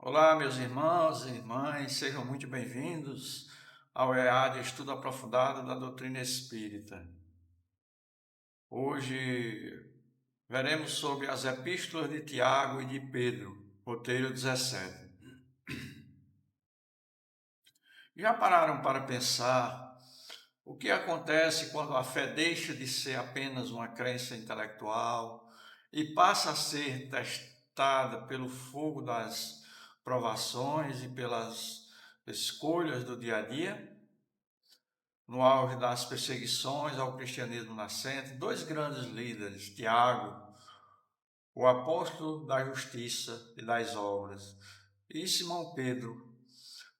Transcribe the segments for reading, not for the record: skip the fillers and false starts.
Olá, meus irmãos e irmãs, sejam muito bem-vindos ao EAD Estudo Aprofundado da Doutrina Espírita. Hoje veremos sobre as epístolas de Tiago e de Pedro, roteiro 17. Já pararam para pensar o que acontece quando a fé deixa de ser apenas uma crença intelectual e passa a ser testada pelo fogo das provações e pelas escolhas do dia a dia? No auge das perseguições ao cristianismo nascente, dois grandes líderes, Tiago, o apóstolo da justiça e das obras, e Simão Pedro,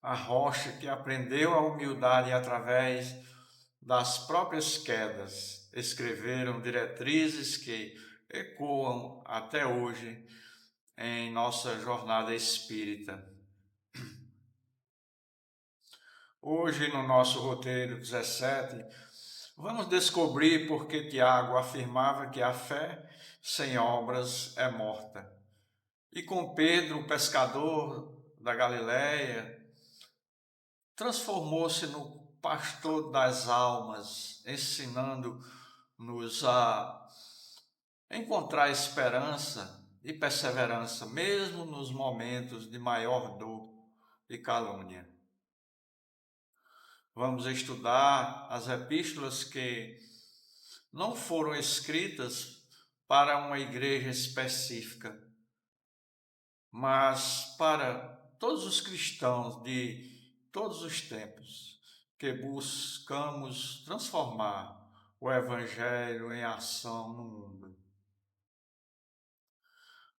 a rocha que aprendeu a humildade através das próprias quedas, escreveram diretrizes que ecoam até hoje em nossa jornada espírita. Hoje, no nosso roteiro 17, vamos descobrir por que Tiago afirmava que a fé sem obras é morta. E com Pedro, o pescador da Galileia, transformou-se no pastor das almas, ensinando-nos a encontrar esperança e perseverança, mesmo nos momentos de maior dor e calúnia. Vamos estudar as epístolas que não foram escritas para uma igreja específica, mas para todos os cristãos de todos os tempos que buscamos transformar o Evangelho em ação no mundo.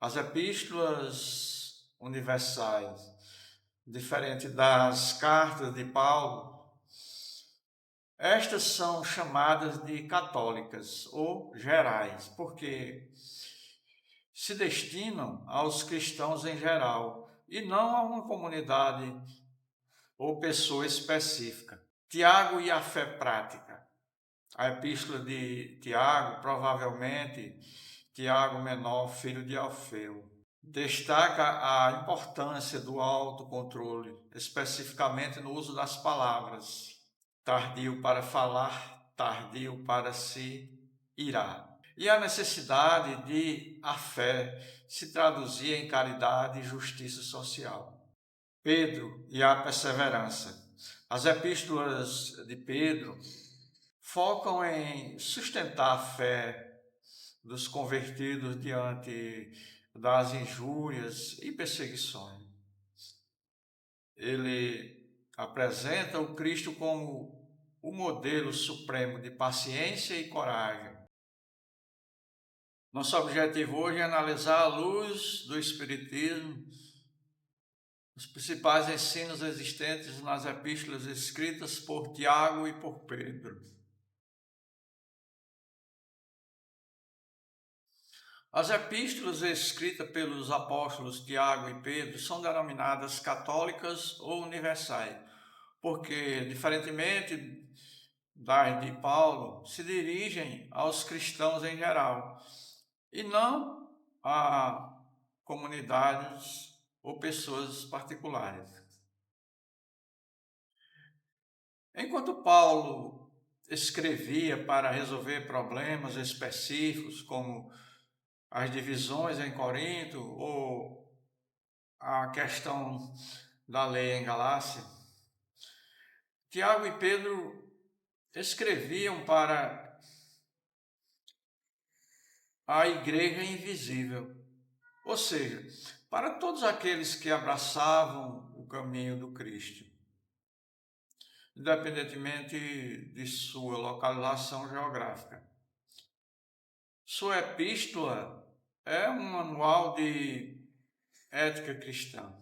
As epístolas universais, diferente das cartas de Paulo, estas são chamadas de católicas ou gerais, porque se destinam aos cristãos em geral e não a uma comunidade ou pessoa específica. Tiago e a fé prática. A epístola de Tiago, provavelmente Tiago menor, filho de Alfeu, destaca a importância do autocontrole, especificamente no uso das palavras. Tardio para falar, tardio para se irar. E a necessidade de a fé se traduzir em caridade e justiça social. Pedro e a perseverança. As epístolas de Pedro focam em sustentar a fé dos convertidos diante das injúrias e perseguições. Ele apresenta o Cristo como o modelo supremo de paciência e coragem. Nosso objetivo hoje é analisar à luz do Espiritismo os principais ensinos existentes nas epístolas escritas por Tiago e por Pedro. As epístolas escritas pelos apóstolos Tiago e Pedro são denominadas católicas ou universais, porque, diferentemente das de Paulo, se dirigem aos cristãos em geral e não a comunidades ou pessoas particulares. Enquanto Paulo escrevia para resolver problemas específicos, como as divisões em Corinto ou a questão da lei em Galácia, Tiago e Pedro escreviam para a igreja invisível, ou seja, para todos aqueles que abraçavam o caminho do Cristo, independentemente de sua localização geográfica. Sua epístola é um manual de ética cristã.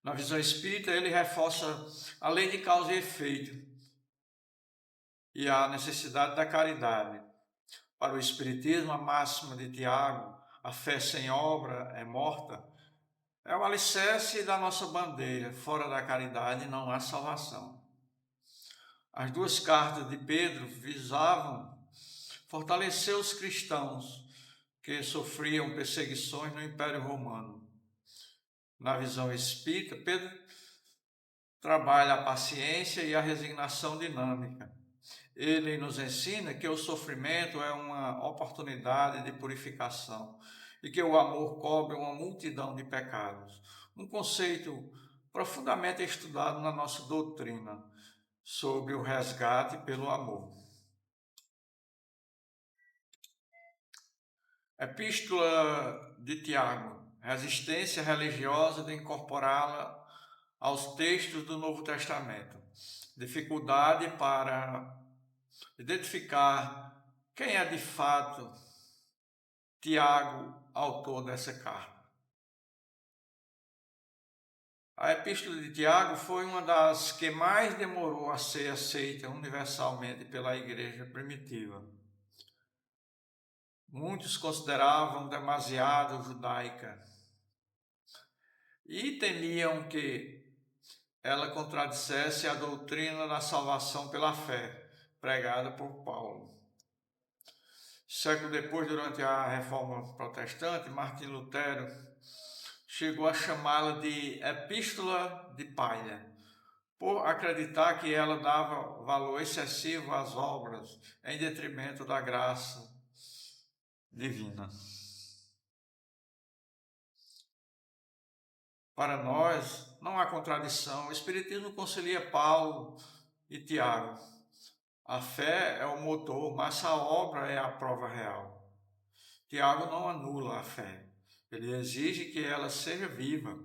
Na visão espírita, ele reforça a lei de causa e efeito e a necessidade da caridade. Para o Espiritismo, a máxima de Tiago, a fé sem obra é morta, é o alicerce da nossa bandeira. Fora da caridade não há salvação. As duas cartas de Pedro visavam fortalecer os cristãos que sofriam perseguições no Império Romano. Na visão espírita, Pedro trabalha a paciência e a resignação dinâmica. Ele nos ensina que o sofrimento é uma oportunidade de purificação e que o amor cobre uma multidão de pecados. Um conceito profundamente estudado na nossa doutrina sobre o resgate pelo amor. Epístola de Tiago, resistência religiosa de incorporá-la aos textos do Novo Testamento. Dificuldade para identificar quem é de fato Tiago, autor dessa carta. A Epístola de Tiago foi uma das que mais demorou a ser aceita universalmente pela igreja primitiva. Muitos consideravam demasiado judaica e temiam que ela contradissesse a doutrina da salvação pela fé, pregada por Paulo. Século depois, durante a Reforma Protestante, Martim Lutero chegou a chamá-la de Epístola de Palha, por acreditar que ela dava valor excessivo às obras em detrimento da graça divina. Para nós, não há contradição. O Espiritismo concilia Paulo e Tiago. A fé é o motor, mas a obra é a prova real. Tiago não anula a fé. Ele exige que ela seja viva.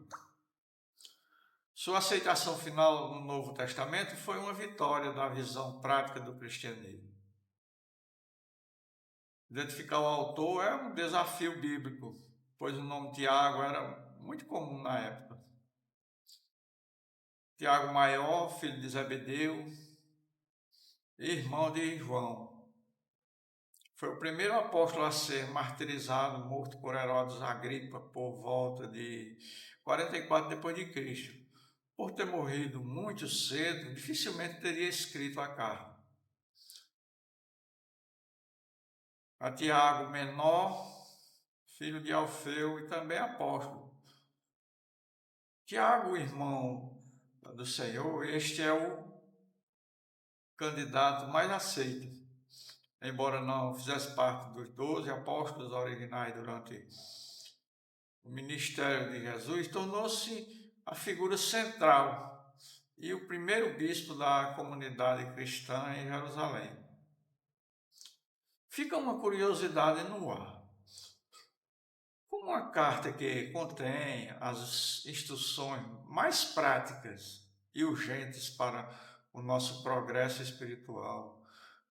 Sua aceitação final no Novo Testamento foi uma vitória da visão prática do cristianismo. Identificar o autor é um desafio bíblico, pois o nome Tiago era muito comum na época. Tiago maior, filho de Zebedeu, irmão de João. Foi o primeiro apóstolo a ser martirizado, morto por Herodes Agripa por volta de 44 d.C. Por ter morrido muito cedo, dificilmente teria escrito a carta. A Tiago menor, filho de Alfeu e também apóstolo. Tiago, irmão do Senhor, este é o candidato mais aceito, embora não fizesse parte dos 12 apóstolos originais durante o ministério de Jesus, tornou-se a figura central e o primeiro bispo da comunidade cristã em Jerusalém. Fica uma curiosidade no ar. Como uma carta que contém as instruções mais práticas e urgentes para o nosso progresso espiritual,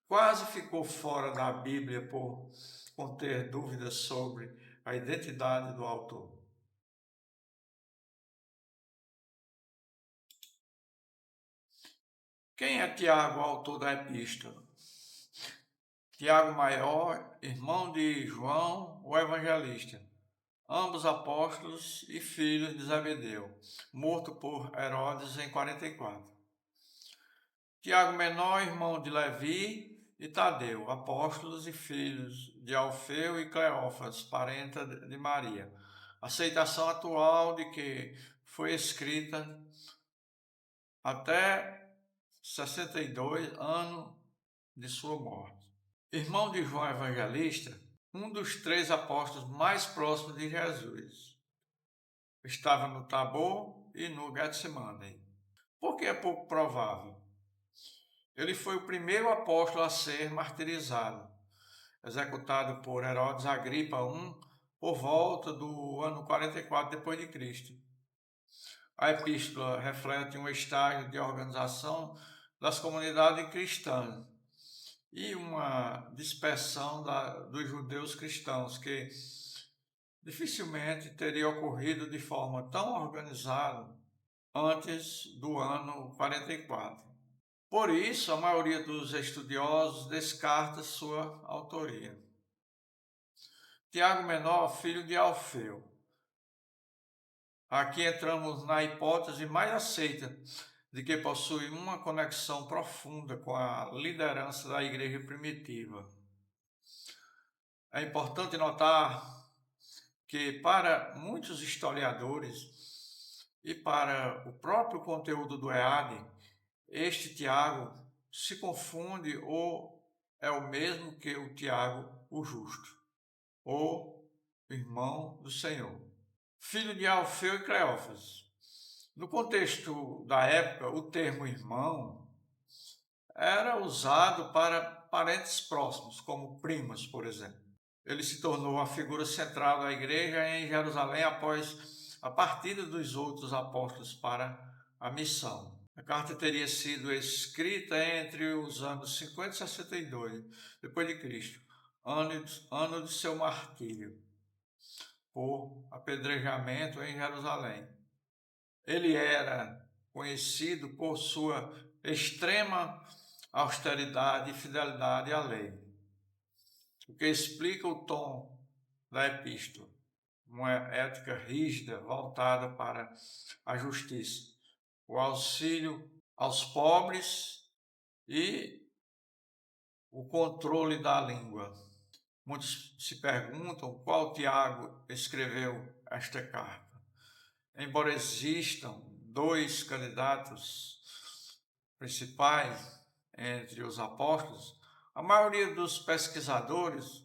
quase ficou fora da Bíblia por conter dúvidas sobre a identidade do autor. Quem é Tiago, autor da epístola? Tiago maior, irmão de João, o evangelista, ambos apóstolos e filhos de Zebedeu, morto por Herodes em 44. Tiago menor, irmão de Levi e Tadeu, apóstolos e filhos de Alfeu e Cleófas, parenta de Maria. Aceitação atual de que foi escrita até 62 anos de sua morte. Irmão de João Evangelista, um dos 3 apóstolos mais próximos de Jesus. Estava no Tabor e no Getsemane. Por que é pouco provável? Ele foi o primeiro apóstolo a ser martirizado, executado por Herodes Agripa I por volta do ano 44 d.C. A epístola reflete um estágio de organização das comunidades cristãs e uma dispersão dos judeus cristãos que dificilmente teria ocorrido de forma tão organizada antes do ano 44. Por isso, a maioria dos estudiosos descarta sua autoria. Tiago menor, filho de Alfeu. Aqui entramos na hipótese mais aceita de que possui uma conexão profunda com a liderança da igreja primitiva. É importante notar que, para muitos historiadores, e para o próprio conteúdo do EAD, este Tiago se confunde ou é o mesmo que o Tiago, o justo, ou irmão do Senhor, filho de Alfeu e Cleófas. No contexto da época, o termo irmão era usado para parentes próximos, como primos, por exemplo. Ele se tornou uma figura central da igreja em Jerusalém após a partida dos outros apóstolos para a missão. A carta teria sido escrita entre os anos 50 e 62 depois de Cristo, ano de seu martírio por apedrejamento em Jerusalém. Ele era conhecido por sua extrema austeridade e fidelidade à lei, o que explica o tom da epístola, uma ética rígida voltada para a justiça, o auxílio aos pobres e o controle da língua. Muitos se perguntam qual Tiago escreveu esta carta. Embora existam dois candidatos principais entre os apóstolos, a maioria dos pesquisadores,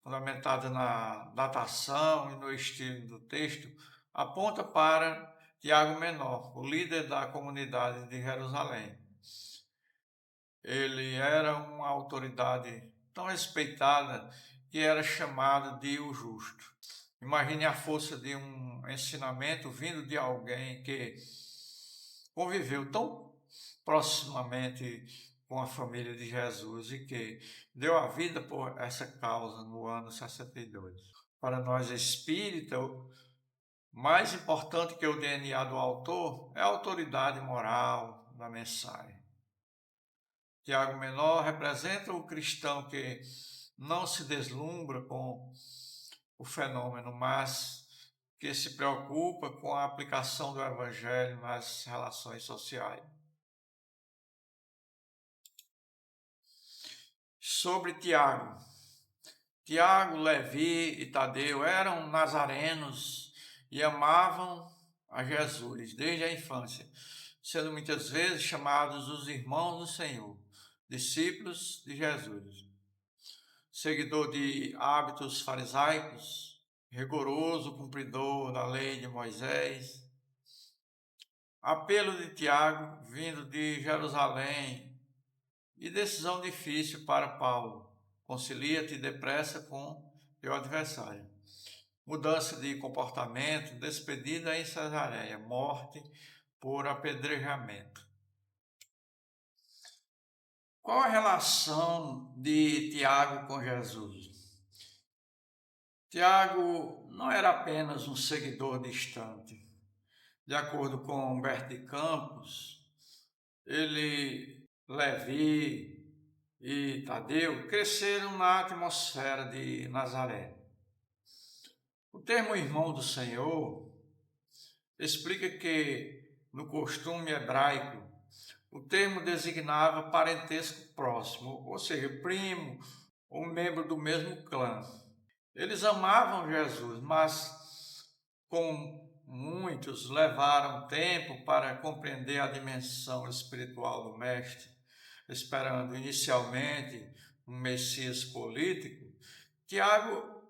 fundamentada na datação e no estilo do texto, aponta para Tiago Menor, o líder da comunidade de Jerusalém. Ele era uma autoridade tão respeitada que era chamado de o justo. Imagine a força de um ensinamento vindo de alguém que conviveu tão proximamente com a família de Jesus e que deu a vida por essa causa no ano 62. Para nós espíritas, mais importante que o DNA do autor é a autoridade moral da mensagem. Tiago Menor representa o cristão que não se deslumbra com o fenômeno, mas que se preocupa com a aplicação do Evangelho nas relações sociais. Sobre Tiago. Tiago, Levi e Tadeu eram nazarenos e amavam a Jesus desde a infância, sendo muitas vezes chamados os irmãos do Senhor, discípulos de Jesus. Seguidor de hábitos farisaicos, rigoroso cumpridor da lei de Moisés. Apelo de Tiago, vindo de Jerusalém, e decisão difícil para Paulo. Concilia-te depressa com teu adversário. Mudança de comportamento, despedida em Cesareia, morte por apedrejamento. Qual a relação de Tiago com Jesus? Tiago não era apenas um seguidor distante. De acordo com Humberto de Campos, Levi e Tadeu cresceram na atmosfera de Nazaré. O termo irmão do Senhor explica que, no costume hebraico, o termo designava parentesco próximo, ou seja, primo ou membro do mesmo clã. Eles amavam Jesus, mas, como muitos, levaram tempo para compreender a dimensão espiritual do Mestre, esperando inicialmente um Messias político. Tiago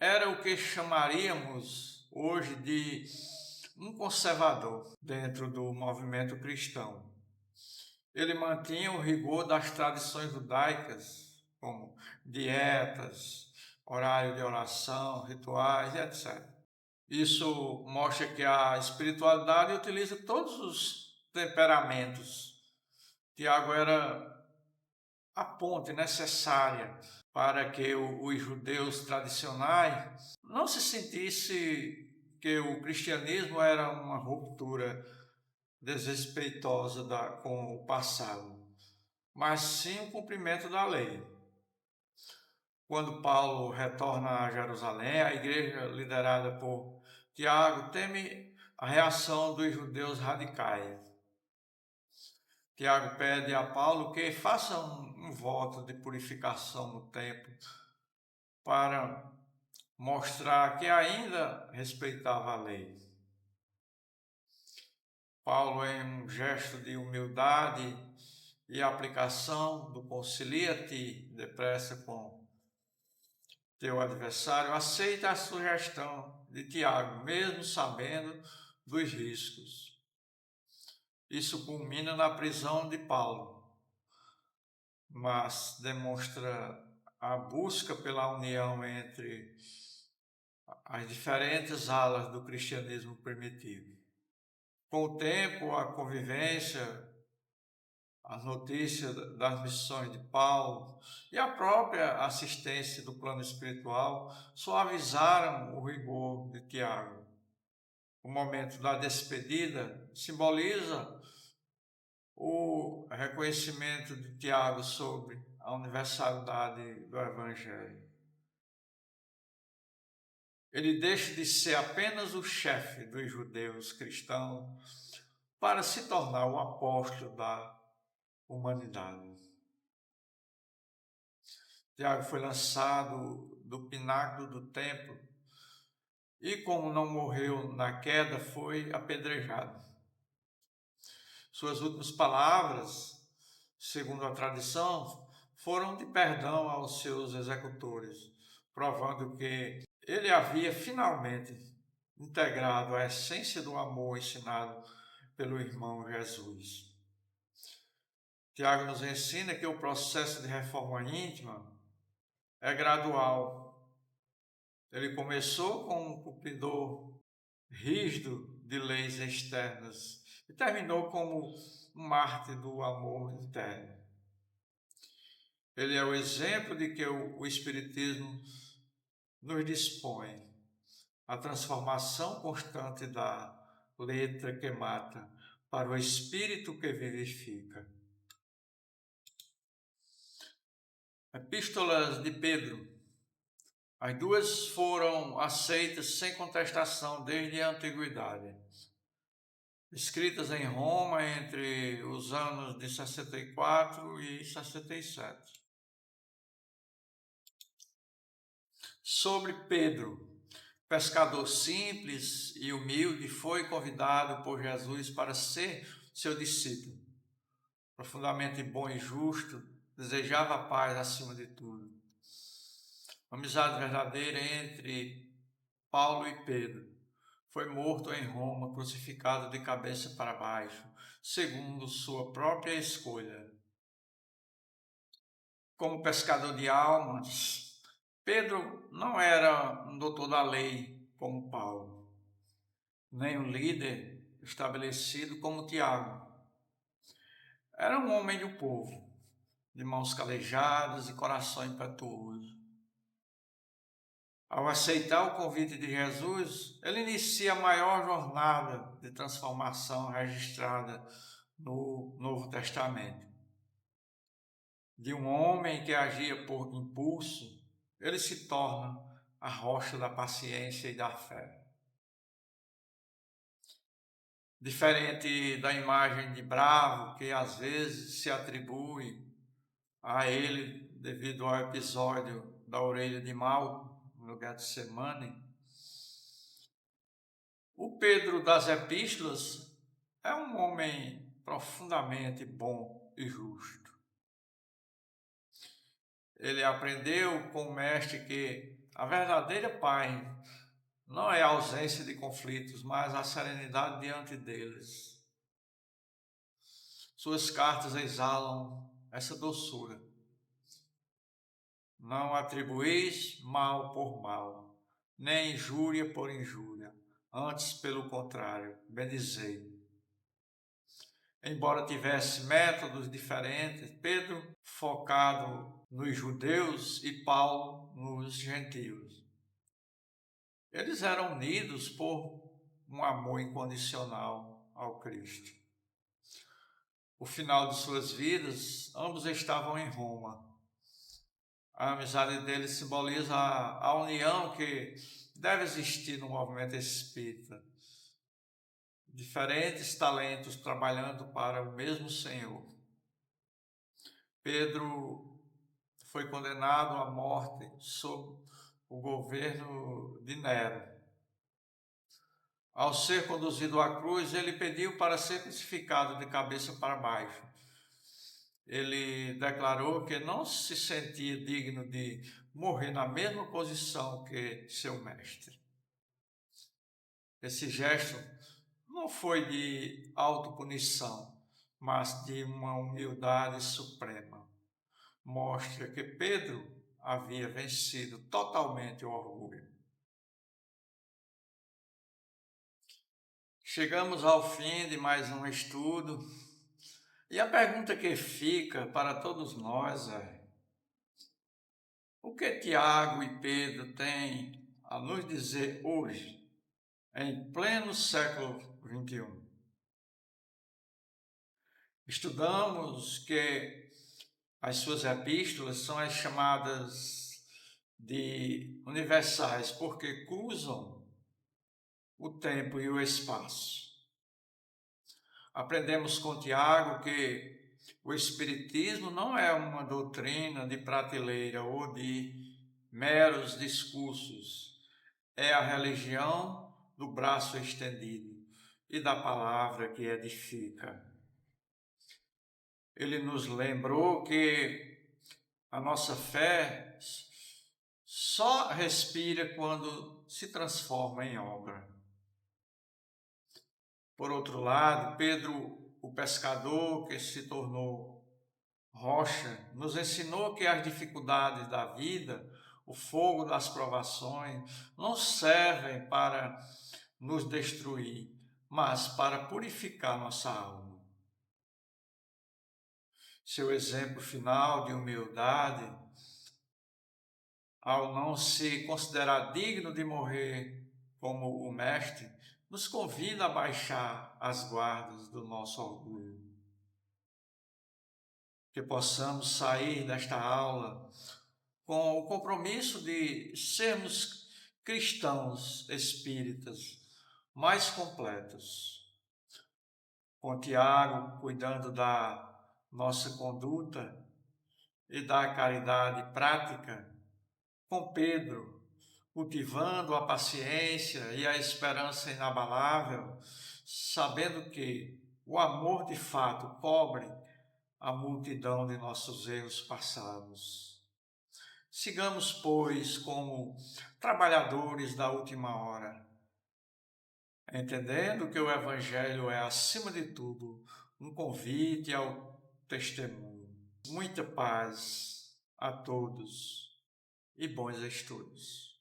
era o que chamaríamos hoje de um conservador dentro do movimento cristão. Ele mantinha o rigor das tradições judaicas, como dietas, horário de oração, rituais, etc. Isso mostra que a espiritualidade utiliza todos os temperamentos. Tiago era a ponte necessária para que os judeus tradicionais não se sentissem que o cristianismo era uma ruptura desrespeitosa com o passado, mas sim o cumprimento da lei. Quando Paulo retorna a Jerusalém, a igreja liderada por Tiago teme a reação dos judeus radicais. Tiago pede a Paulo que faça um voto de purificação no templo para mostrar que ainda respeitava a lei. Paulo, em um gesto de humildade e aplicação do concilia-te depressa com teu adversário, aceita a sugestão de Tiago, mesmo sabendo dos riscos. Isso culmina na prisão de Paulo, mas demonstra a busca pela união entre as diferentes alas do cristianismo primitivo. Com o tempo, a convivência, as notícias das missões de Paulo e a própria assistência do plano espiritual suavizaram o rigor de Tiago. O momento da despedida simboliza o reconhecimento de Tiago sobre a universalidade do Evangelho. Ele deixa de ser apenas o chefe dos judeus cristãos para se tornar o apóstolo da humanidade. Tiago foi lançado do pináculo do templo e, como não morreu na queda, foi apedrejado. Suas últimas palavras, segundo a tradição, foram de perdão aos seus executores, provando que ele havia finalmente integrado a essência do amor ensinado pelo irmão Jesus. Tiago nos ensina que o processo de reforma íntima é gradual. Ele começou com um cumpridor rígido de leis externas e terminou como um mártir do amor interno. Ele é o exemplo de que o Espiritismo nos dispõe a transformação constante da letra que mata para o espírito que vivifica. Epístolas de Pedro. As duas foram aceitas sem contestação desde a antiguidade. Escritas em Roma entre os anos de 64 e 67. Sobre Pedro, pescador simples e humilde, foi convidado por Jesus para ser seu discípulo. Profundamente bom e justo, desejava a paz acima de tudo. Uma amizade verdadeira entre Paulo e Pedro. Foi morto em Roma, crucificado de cabeça para baixo, segundo sua própria escolha. Como pescador de almas, Pedro não era um doutor da lei como Paulo, nem um líder estabelecido como Tiago. Era um homem do povo, de mãos calejadas e coração impetuoso. Ao aceitar o convite de Jesus, ele inicia a maior jornada de transformação registrada no Novo Testamento. De um homem que agia por impulso, ele se torna a rocha da paciência e da fé. Diferente da imagem de bravo que às vezes se atribui a ele devido ao episódio da orelha de Malco no Getsemane, o Pedro das Epístolas é um homem profundamente bom e justo. Ele aprendeu com o mestre que a verdadeira paz não é a ausência de conflitos, mas a serenidade diante deles. Suas cartas exalam essa doçura. Não atribuís mal por mal, nem injúria por injúria, antes, pelo contrário, bendizei. Embora tivesse métodos diferentes, Pedro focado nos judeus e Paulo nos gentios. Eles eram unidos por um amor incondicional ao Cristo. O final de suas vidas, ambos estavam em Roma. A amizade deles simboliza a união que deve existir no movimento espírita. Diferentes talentos trabalhando para o mesmo Senhor. Pedro foi condenado à morte sob o governo de Nero. ao ser conduzido à cruz, ele pediu para ser crucificado de cabeça para baixo. Ele declarou que não se sentia digno de morrer na mesma posição que seu mestre. Esse gesto não foi de autopunição, mas de uma humildade suprema. Mostra que Pedro havia vencido totalmente o orgulho. Chegamos ao fim de mais um estudo, e a pergunta que fica para todos nós é: o que Tiago e Pedro têm a nos dizer hoje, em pleno século XXI? Estudamos que as suas epístolas são as chamadas de universais, porque cruzam o tempo e o espaço. Aprendemos com Tiago que o Espiritismo não é uma doutrina de prateleira ou de meros discursos, é a religião do braço estendido e da palavra que edifica. Ele nos lembrou que a nossa fé só respira quando se transforma em obra. Por outro lado, Pedro, o pescador que se tornou rocha, nos ensinou que as dificuldades da vida, o fogo das provações, não servem para nos destruir, mas para purificar nossa alma. Seu exemplo final de humildade, ao não se considerar digno de morrer como o Mestre, nos convida a baixar as guardas do nosso orgulho. Que possamos sair desta aula com o compromisso de sermos cristãos espíritas mais completos. Com Tiago cuidando da nossa conduta e da caridade prática, com Pedro cultivando a paciência e a esperança inabalável, sabendo que o amor de fato cobre a multidão de nossos erros passados. Sigamos, pois, como trabalhadores da última hora, entendendo que o Evangelho é, acima de tudo, um convite ao testemunho. Muita paz a todos e bons estudos.